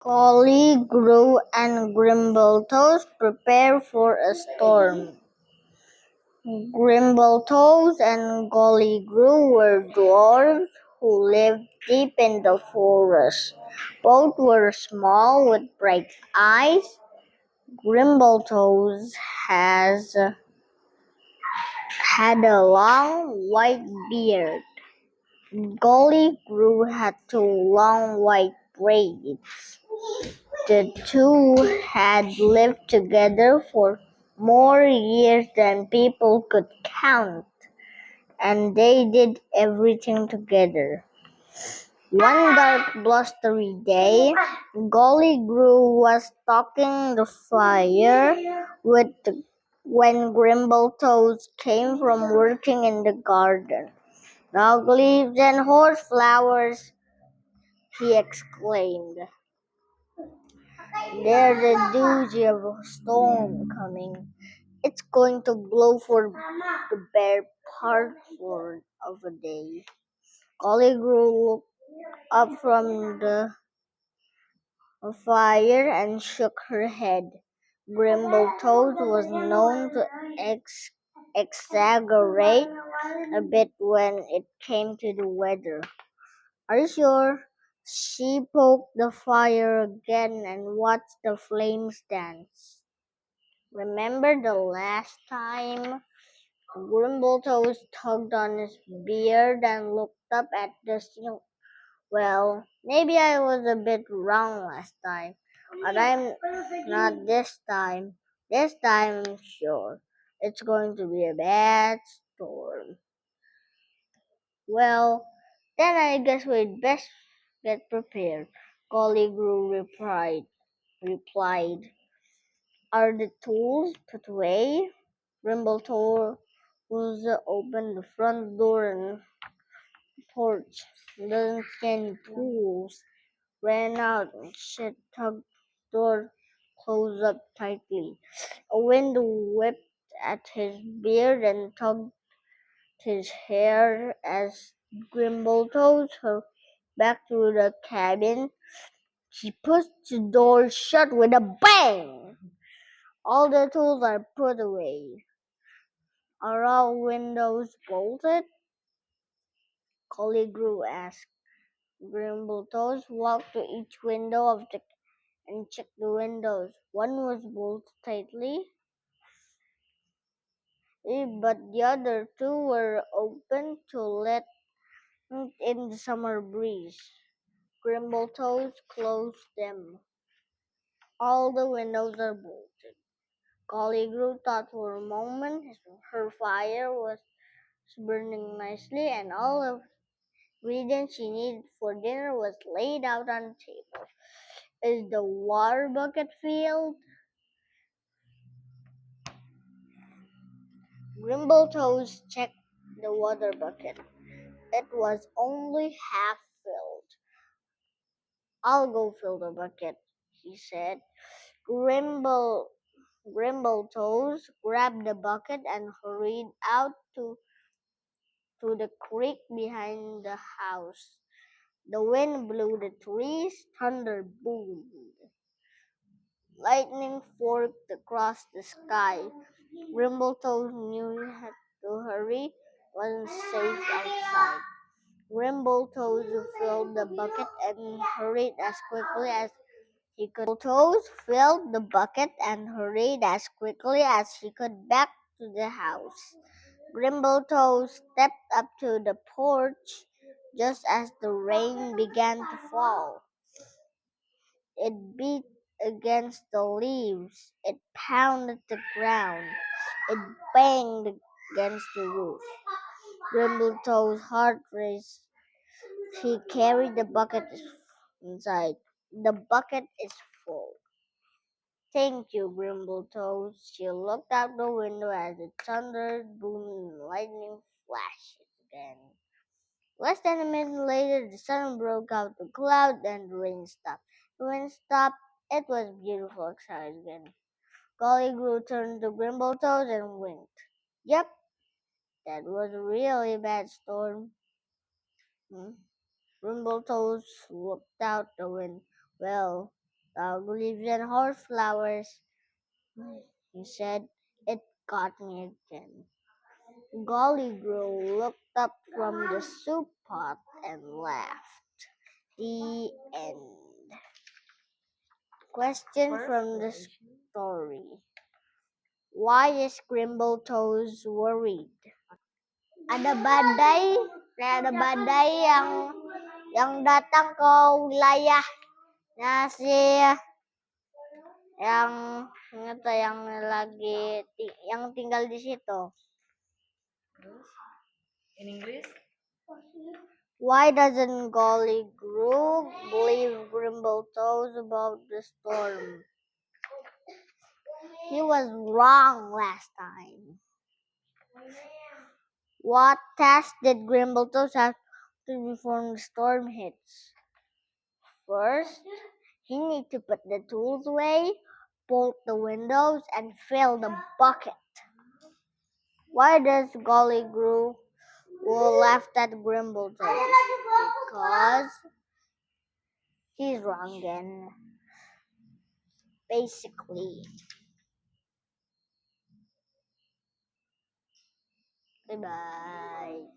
Golly, grue, and grimbletoes prepare for a storm. Grimbletoes and Golly Grue were dwarves who lived deep in the forest. Both were small with bright eyes. Grimbletoes had a long white beard. Golly Grue had two long white braids. The two had lived together for more years than people could count, and they did everything together. One dark, blustery day, Golly Grue was stalking the fire when Grimbletoes came from working in the garden. Dog leaves and horse flowers, he exclaimed. There's a doozy of a storm coming. It's going to blow for the bear part of a day. Golly looked up from the fire and shook her head. Grimbletoes was known to exaggerate a bit when it came to the weather. Are you sure? She poked the fire again and watched the flames dance. Remember the last time? Grimbletoes tugged on his beard and looked up at the ceiling. Well, maybe I was a bit wrong last time, but I'm not this time. This time I'm sure it's going to be a bad storm. Well, then I guess we'd best get prepared. Golly Grue replied. Are the tools put away? Grimbletoes opened the front door and porch. Doesn't see any tools. Ran out and shut the door closed up tightly. A wind whipped at his beard and tugged his hair as Grimbletoes hurried back to the cabin. He pushed the door shut with a bang. All the tools are put away. Are all windows bolted? Golly Grue asked. Grimbletoes walked to each window and checked the windows. One was bolted tightly, but the other two were open to let in the summer breeze. Grimbletoes closed them. All the windows are bolted. Golly Grue thought for a moment. Her fire was burning nicely, and all of the ingredients she needed for dinner was laid out on the table. Is the water bucket filled? Grimbletoes checked the water bucket. It was only half filled. I'll go fill the bucket, he said. Grimbletoes grabbed the bucket and hurried out to the creek behind the house. The wind blew the trees, thunder boomed. Lightning forked across the sky. Grimbletoes knew he had to hurry. It wasn't safe outside. Grimbletoes filled the bucket and hurried as quickly as he could. Grimbletoes filled the bucket and hurried as quickly as he could back to the house. Grimbletoes stepped up to the porch just as the rain began to fall. It beat against the leaves. It pounded the ground. It banged against the roof. Grimbletoes' heart raced. He carried the bucket inside. The bucket is full. Thank you, Grimbletoes. She looked out the window as the thunder boomed and lightning flashed again. Less than a minute later, the sun broke out the cloud and the rain stopped. The wind stopped. It was beautiful outside again. Golly Grue turned to Grimbletoes and winked. Yep, that was a really bad storm. Hmm. Grimbletoes looked out the window. Well, dog lives in horse flowers. He said, "It got me again." Golly looked up from the soup pot and laughed. The end. Question from the story. Why is Grimbletoes worried? Ada badai, ada badai yang datang ke wilayahnya si yang itu yang lagi yang tinggal di situ. In English? Why doesn't Golly Grue believe Grimbletoes about the storm? He was wrong last time. What task did Grimbletoes have to do before the storm hits? First, he needs to put the tools away, bolt the windows, and fill the bucket. Why does Golly Grue laugh at Grimbletoes? Because he's wrong again. Basically. Bye-bye.